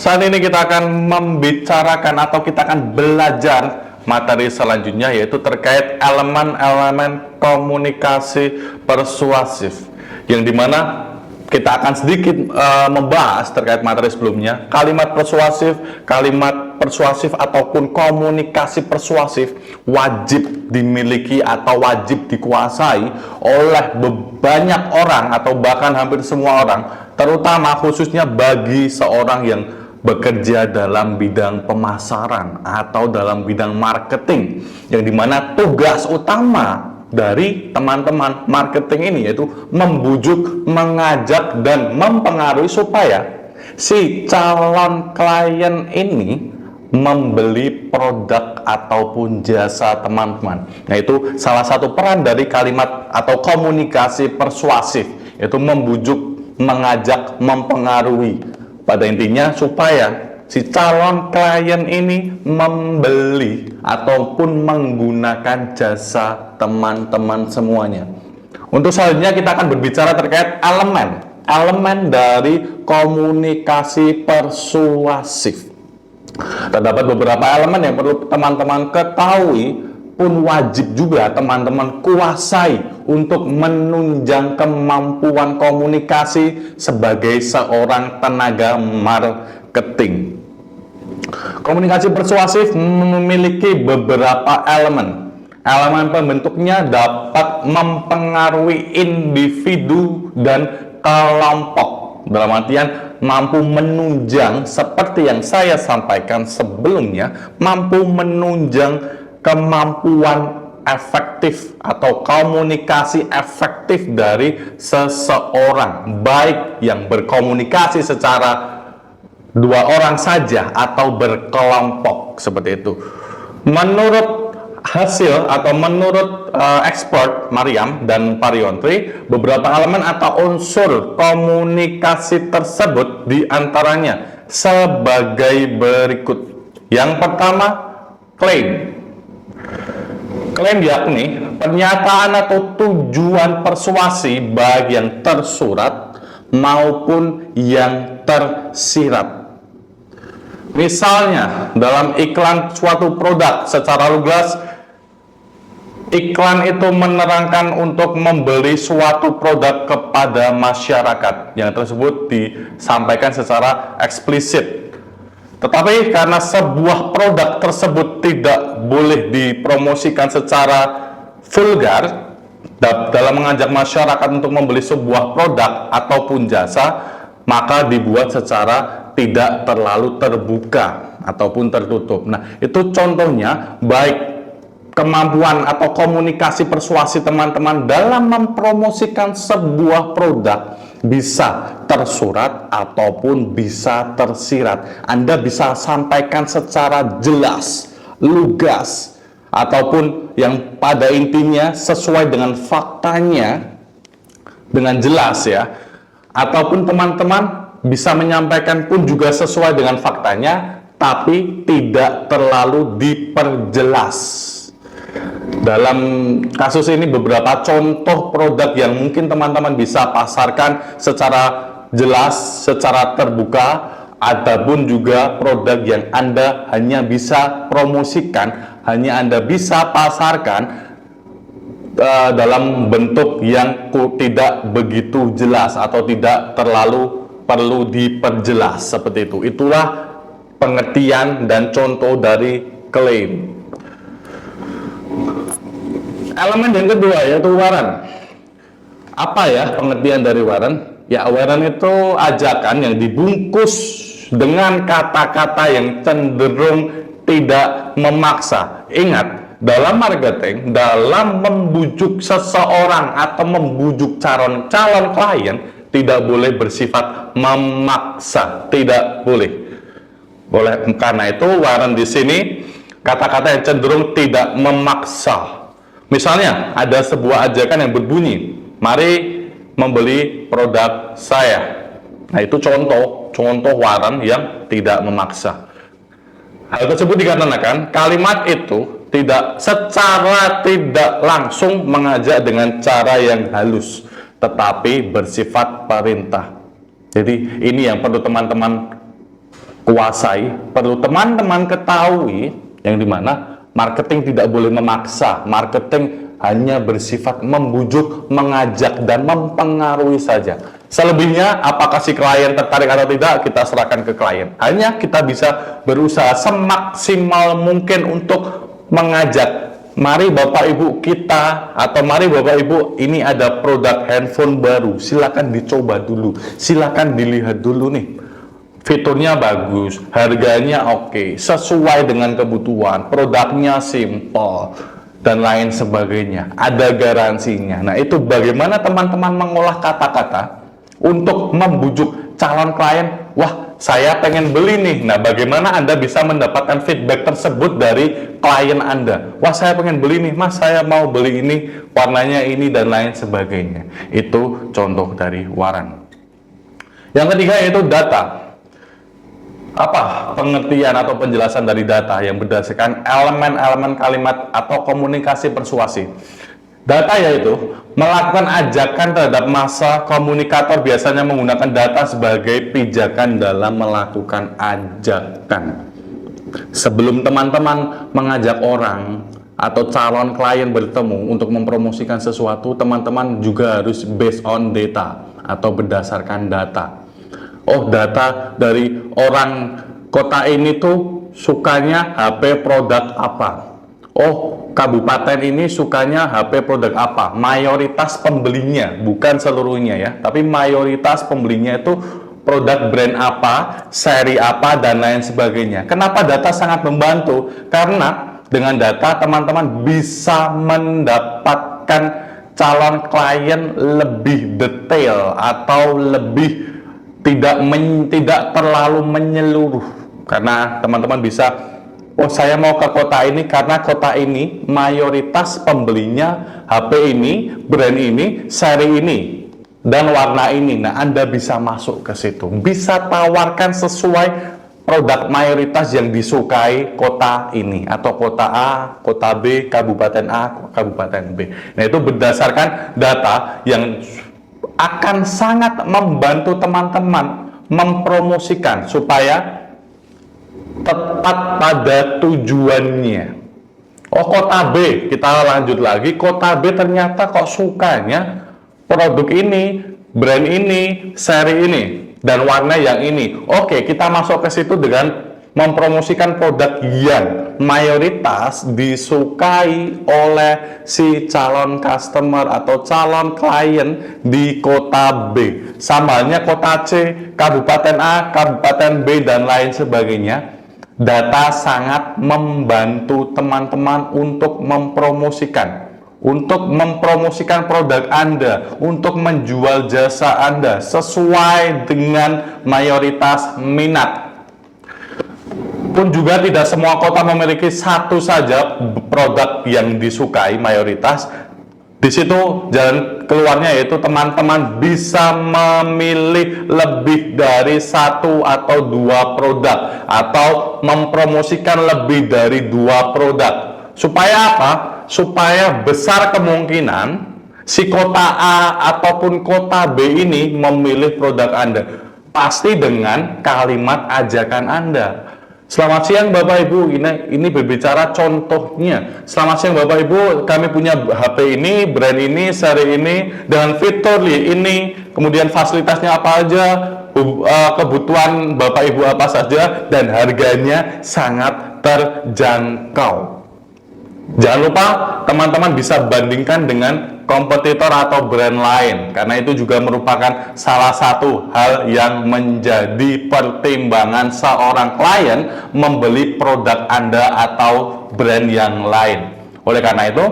Saat ini kita akan membicarakan atau kita akan belajar materi selanjutnya, yaitu terkait elemen-elemen komunikasi persuasif, yang dimana kita akan sedikit membahas terkait materi sebelumnya. Kalimat persuasif ataupun komunikasi persuasif wajib dimiliki atau wajib dikuasai oleh banyak orang atau bahkan hampir semua orang, terutama khususnya bagi seorang yang bekerja dalam bidang pemasaran atau dalam bidang marketing, yang dimana tugas utama dari teman-teman marketing ini yaitu membujuk, mengajak, dan mempengaruhi supaya si calon klien ini membeli produk ataupun jasa teman-teman. Nah, itu salah satu peran dari kalimat atau komunikasi persuasif, yaitu membujuk, mengajak, mempengaruhi. Pada intinya supaya si calon klien ini membeli ataupun menggunakan jasa teman-teman semuanya. Untuk selanjutnya kita akan berbicara terkait elemen dari komunikasi persuasif. Terdapat beberapa elemen yang perlu teman-teman ketahui, pun wajib juga teman-teman kuasai untuk menunjang kemampuan komunikasi sebagai seorang tenaga marketing. Komunikasi persuasif memiliki beberapa elemen. Elemen pembentuknya dapat mempengaruhi individu dan kelompok. Dalam artian mampu menunjang, seperti yang saya sampaikan sebelumnya, mampu menunjang kemampuan efektif atau komunikasi efektif dari seseorang, baik yang berkomunikasi secara dua orang saja atau berkelompok seperti itu. Menurut hasil atau menurut expert Mariam dan Pariontri, beberapa elemen atau unsur komunikasi tersebut diantaranya sebagai berikut. Yang pertama, klaim. Klaim yakni pernyataan atau tujuan persuasi baik yang tersurat maupun yang tersirat. Misalnya, dalam iklan suatu produk, secara lugas iklan itu menerangkan untuk membeli suatu produk kepada masyarakat. Yang tersebut disampaikan secara eksplisit. Tetapi karena sebuah produk tersebut tidak boleh dipromosikan secara vulgar dalam mengajak masyarakat untuk membeli sebuah produk ataupun jasa, maka dibuat secara tidak terlalu terbuka ataupun tertutup. Nah, itu contohnya, baik kemampuan atau komunikasi persuasi teman-teman dalam mempromosikan sebuah produk bisa tersurat ataupun bisa tersirat. Anda bisa sampaikan secara jelas, lugas, ataupun yang pada intinya sesuai dengan faktanya dengan jelas ya. Ataupun teman-teman bisa menyampaikan pun juga sesuai dengan faktanya, tapi tidak terlalu diperjelas. Dalam kasus ini beberapa contoh produk yang mungkin teman-teman bisa pasarkan secara jelas, secara terbuka. Ada pun juga produk yang Anda hanya bisa promosikan, hanya Anda bisa pasarkan dalam bentuk yang tidak begitu jelas atau tidak terlalu perlu diperjelas seperti itu. Itulah pengertian dan contoh dari klaim. Elemen yang kedua yaitu waran. Apa ya pengertian dari waran? Ya, waran itu ajakan yang dibungkus dengan kata-kata yang cenderung tidak memaksa. Ingat, dalam marketing, dalam membujuk seseorang atau membujuk calon klien, tidak boleh bersifat memaksa, tidak boleh. Karena itu waran di sini kata-kata yang cenderung tidak memaksa. Misalnya ada sebuah ajakan yang berbunyi, mari membeli produk saya. Nah, itu contoh waran yang tidak memaksa. Hal tersebut dikarenakan kalimat itu secara tidak langsung mengajak dengan cara yang halus, tetapi bersifat perintah. Jadi ini yang perlu teman-teman kuasai, perlu teman-teman ketahui, yang dimana marketing tidak boleh memaksa, marketing hanya bersifat membujuk, mengajak, dan mempengaruhi saja. Selebihnya, apakah si klien tertarik atau tidak, kita serahkan ke klien. Hanya kita bisa berusaha semaksimal mungkin untuk mengajak, mari Bapak Ibu kita, atau mari Bapak Ibu, ini ada produk handphone baru, silakan dicoba dulu, silakan dilihat dulu nih. Fiturnya bagus, harganya oke, sesuai dengan kebutuhan, produknya simple, dan lain sebagainya, ada garansinya. Nah, itu bagaimana teman-teman mengolah kata-kata untuk membujuk calon klien, wah saya pengen beli nih. Nah, bagaimana Anda bisa mendapatkan feedback tersebut dari klien Anda? Wah, saya pengen beli nih Mas, saya mau beli ini, warnanya ini, dan lain sebagainya. Itu contoh dari Waran. Yang ketiga yaitu data. Apa pengertian atau penjelasan dari data yang berdasarkan elemen-elemen kalimat atau komunikasi persuasi? Data yaitu melakukan ajakan terhadap massa. Komunikator biasanya menggunakan data sebagai pijakan dalam melakukan ajakan. Sebelum teman-teman mengajak orang atau calon klien bertemu untuk mempromosikan sesuatu, teman-teman juga harus based on data atau berdasarkan data. Oh, data dari orang kota ini tuh sukanya HP produk apa? Oh, kabupaten ini sukanya HP produk apa? Mayoritas pembelinya, bukan seluruhnya ya, tapi mayoritas pembelinya itu produk brand apa, seri apa, dan lain sebagainya. Kenapa data sangat membantu? Karena dengan data teman-teman bisa mendapatkan calon klien lebih detail atau lebih tidak terlalu menyeluruh, karena teman-teman bisa, oh saya mau ke kota ini karena kota ini mayoritas pembelinya HP ini, brand ini, seri ini, dan warna ini. Nah, Anda bisa masuk ke situ, bisa tawarkan sesuai produk mayoritas yang disukai kota ini, atau kota A, kota B, kabupaten A, kabupaten B. Nah, itu berdasarkan data yang akan sangat membantu teman-teman mempromosikan supaya tepat pada tujuannya. Oh, kota B, kita lanjut lagi, kota B ternyata kok sukanya produk ini, brand ini, seri ini, dan warna yang ini. Oke, kita masuk ke situ dengan mempromosikan produk yang mayoritas disukai oleh si calon customer atau calon klien di kota B. Sama halnya kota C, kabupaten A, kabupaten B, dan lain sebagainya. Data sangat membantu teman-teman untuk mempromosikan produk Anda, untuk menjual jasa Anda sesuai dengan mayoritas minat. Pun juga tidak semua kota memiliki satu saja produk yang disukai mayoritas. Di situ jalan keluarnya yaitu teman-teman bisa memilih lebih dari satu atau dua produk, atau mempromosikan lebih dari dua produk. Supaya apa? Supaya besar kemungkinan si kota A ataupun kota B ini memilih produk Anda, pasti dengan kalimat ajakan Anda. Selamat siang Bapak Ibu, ini berbicara contohnya. Selamat siang Bapak Ibu, kami punya HP ini, brand ini, seri ini, dengan fitur ini, kemudian fasilitasnya apa aja, kebutuhan Bapak Ibu apa saja, dan harganya sangat terjangkau. Jangan lupa teman-teman bisa bandingkan dengan kompetitor atau brand lain, karena itu juga merupakan salah satu hal yang menjadi pertimbangan seorang klien membeli produk Anda atau brand yang lain. Oleh karena itu,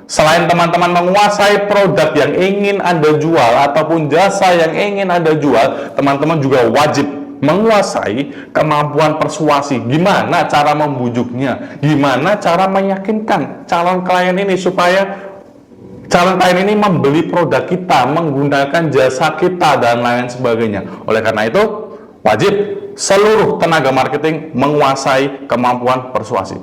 selain teman-teman menguasai produk yang ingin Anda jual ataupun jasa yang ingin Anda jual, teman-teman juga wajib menguasai kemampuan persuasi. Gimana cara membujuknya, gimana cara meyakinkan calon klien ini supaya calon klien ini membeli produk kita, menggunakan jasa kita, dan lain sebagainya. Oleh karena itu, wajib seluruh tenaga marketing menguasai kemampuan persuasi.